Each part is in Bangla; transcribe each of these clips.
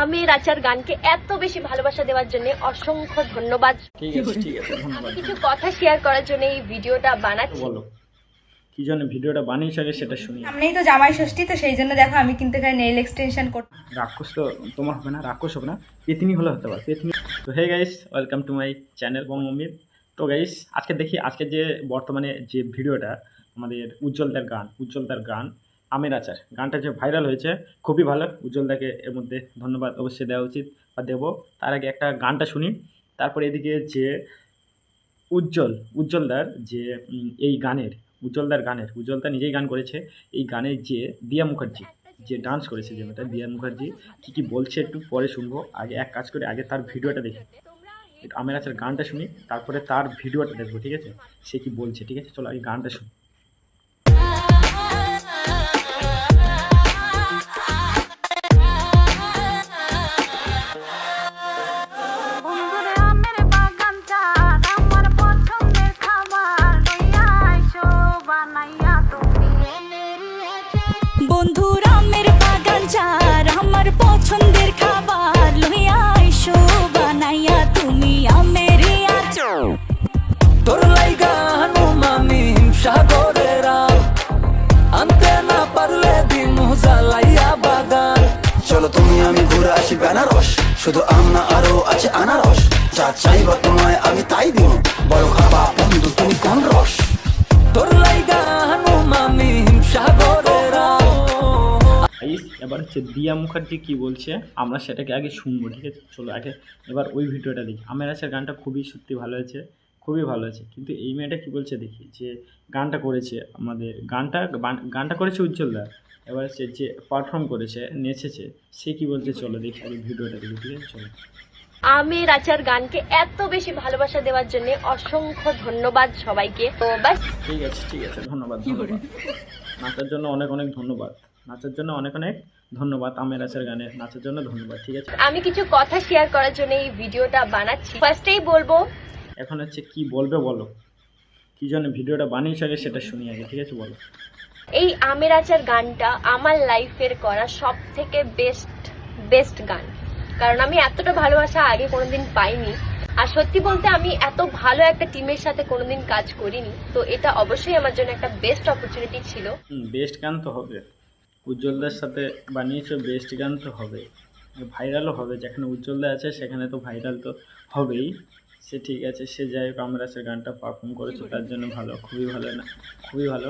আমের আচার গানকে এত বেশি ভালোবাসা দেওয়ার জন্য অসংখ্য ধন্যবাদ। ঠিক আছে ধন্যবাদ। আমি কিছু কথা শেয়ার করার জন্য এই ভিডিওটা বানাচ্ছি। বলো কি জন্য ভিডিওটা বানিয়েছ আগে সেটা শুনি। সামনেই তো জামাই ষষ্ঠী, তো সেই জন্য দেখো আমি কিন্তু এখানে নেইল এক্সটেনশন করতে। রাক্ষস তো তোমার হবে না, রাক্ষস হবে না, পেতনি হলে হতে পারে, পেতনি। তো hey guys, welcome to my channel Bangamit. তো গাইস আজকে দেখি, আজকে যে বর্তমানে যে ভিডিওটা আমাদের উজ্জ্বলদার গান আমের আচার গানটা যে ভাইরাল হয়েছে, খুবই ভালো। উজ্জ্বলদাকে এর মধ্যে ধন্যবাদ অবশ্যই দেওয়া উচিত বা দেবো। তার আগে একটা গানটা শুনি, তারপরে এদিকে যে উজ্জ্বলদার যে এই উজ্জ্বলদা নিজেই গান করেছে। এই গানের যে দিয়া মুখার্জি যে ডান্স করেছে, যে মেয়েটা দিয়া মুখার্জি কী বলছে একটু পরে শুনবো। আগে এক কাজ করে আগে তার ভিডিওটা দেখি, একটু আমের আচার গানটা শুনি, তারপরে তার ভিডিওটা দেখবো, ঠিক আছে? সে কি বলছে, ঠিক আছে? চলো আগে গানটা শুনি। বন্ধুরা আমের বাগান চার আমার পছন্দের খাবার লইয়া আইসো বানাইয়া তুমি আমের আচার। তোর লাইগা হানুমামি হিংসা করে রাম, আনতে না পারলে দিমু জ্বালাইয়া বাগান। চলো তুমি আমি ঘুরে আসি বেনারস, শুধু আম না আরো আছে আনারস। যা চাইবা তোমায় আমি তাই দিব, বড় খাবা বন্ধু তুমি কোন রস। তোর লাইগা হানুমামি হিংসা করে রাম। এবার হচ্ছে দিয়া মুখার্জি কি বলছে আমরা সেটাকে আগে শুনবো, ঠিক আছে? চলো আগে এবার ওই ভিডিওটা দেখি। আমের আচার গানটা খুবই সত্যি ভালো হয়েছে, খুবই ভালো হয়েছে। কিন্তু এই মেয়েটা কি বলছে দেখি, যে গানটা করেছে আমাদের গানটা করেছে উজ্জ্বলদা, এবার সে যে পারফর্ম করেছে নেচেছে সে কি বলছে চলো দেখি আগে ভিডিওটা দেখি, ঠিক আছে? চলো। আমের আচার গানকে এত বেশি ভালোবাসা দেওয়ার জন্য অসংখ্য ধন্যবাদ সবাইকে। তো বাস ঠিক আছে ধন্যবাদ। নাচার জন্য অনেক ধন্যবাদ, আমের আচার গানে নাচার জন্য ধন্যবাদ, ঠিক আছে? আমি কিছু কথা শেয়ার করার জন্য এই ভিডিওটা বানাচ্ছি। ফার্স্টেই বলবো, এখন হচ্ছে কি বলবে বলো, কি জন্য ভিডিওটা বানিয়েছ আগে সেটা শুনি আগে, ঠিক আছে? বলো। এই আমের আচার গানটা আমার লাইফের করা সব থেকে বেস্ট গান, কারণ আমি এতটা ভালোবাসা আগে কোনোদিন পাইনি। আর সত্যি বলতে আমি এত ভালো একটা টিমের সাথে কোনোদিন কাজ করিনি, তো এটা অবশ্যই আমার জন্য একটা বেস্ট অপরচুনিটি ছিল। বেস্ট গান তো হবে, উজ্জ্বলদার সাথে বানিয়েছো, বেস্ট গান তো হবে, ভাইরালও হবে। যেখানে উজ্জ্বলদা আছে সেখানে তো ভাইরাল তো হবেই। সে ঠিক আছে, সে যাই হোক আমের আচার গানটা পারফর্ম করেছো তার জন্য ভালো, খুবই ভালো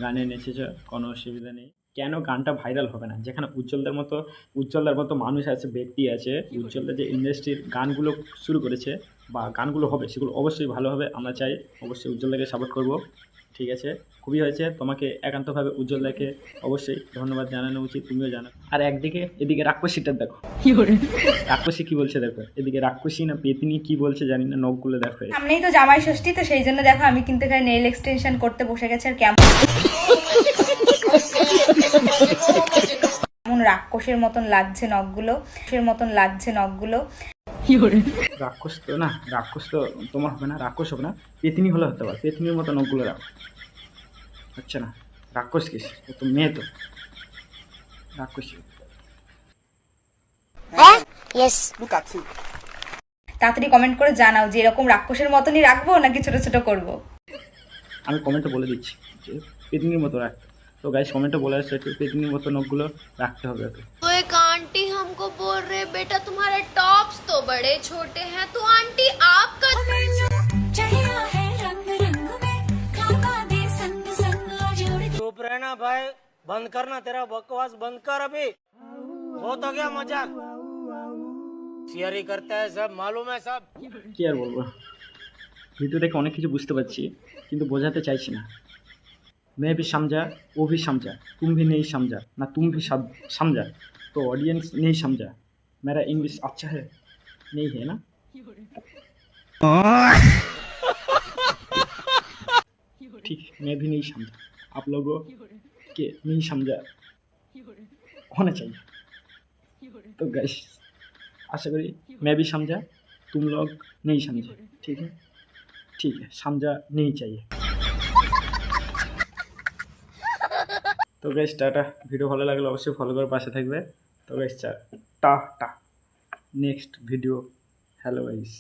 গানে নেচেছো, কোনো অসুবিধা নেই। কেন গানটা ভাইরাল হবে না? যেখানে উজ্জ্বলদার মতো মানুষ আছে, ব্যক্তি আছে, উজ্জ্বলদা যে ইন্ডাস্ট্রির গানগুলো শুরু করেছে বা গানগুলো হবে সেগুলো অবশ্যই ভালো হবে। আমরা চাই অবশ্যই উজ্জ্বলদাকে সাপোর্ট করব, ঠিক আছে? খুবই হয়েছে, তোমাকে একান্তভাবে উজ্জ্বলদাকে অবশ্যই ধন্যবাদ জানানো উচিত, তুমিও জানো। আর এদিকে রাক্ষসীটা দেখো, রাক্ষসী কি বলছে দেখো, এদিকে রাক্ষসী না পেতনি কি বলছে জানি না, নখগুলো দেখো। সামনেই তো জামাই ষষ্ঠী, তো সেই জন্য দেখো আমি কিন্তু এখানে নেইল এক্সটেনশন করতে বসে গেছি। আর কেমন রাক্ষসের মতন লাগছে নখগুলো, রাক্ষস তো তোমার হবে না, রাক্ষস হবে না, পেতনি হলে হতে পারে, পেতনির মতো নখগুলো রাখো, হচ্ছে না? রাক্ষস কিস, ও তো মেয়ে, তো রাক্ষসী। তাড়াতাড়ি কমেন্ট করে জানাও যে এরকম রাক্ষসের মতনই রাখবো নাকি ছোট ছোট করবো। আমি কমেন্টে বলে দিচ্ছি যে পেতনির মতো রাখতে। তো গাইস কমেন্টে বলে আসছে একটু পেতনির মতো নখগুলো রাখতে হবে। तो एक आंटी हमको बोल रहे बेटा तुम्हारे टॉप्स तो बड़े छोटे हैं, तो आंटी आपका चुप रहना भाई, बंद करना, तेरा बकवास बंद कर अभी। बहुत हो गया मजाक, शेयर ही करता है सब, मालूम है सब। কি আর বলবো, ভিডিও দেখে অনেক কিছু বুঝতে পারছি কিন্তু বোঝাতে চাইছি না। मैं भी समझा, वो भी समझा, तुम भी नहीं समझा ना, तुम भी समझा, तो ऑडियंस नहीं समझा। मेरा इंग्लिश अच्छा है नहीं है ना? ठीक, मैं भी नहीं समझा, आप लोगों के नहीं समझा होना चाहिए। तो गाइस आशा करी मैं भी समझा, तुम लोग नहीं समझे, ठीक है? समझा नहीं चाहिए। তো গাইস টাটা, ভিডিও ভালো লাগলে অবশ্যই ফলো করে পাশে থাকবে। তো guys tata, next video, hello guys.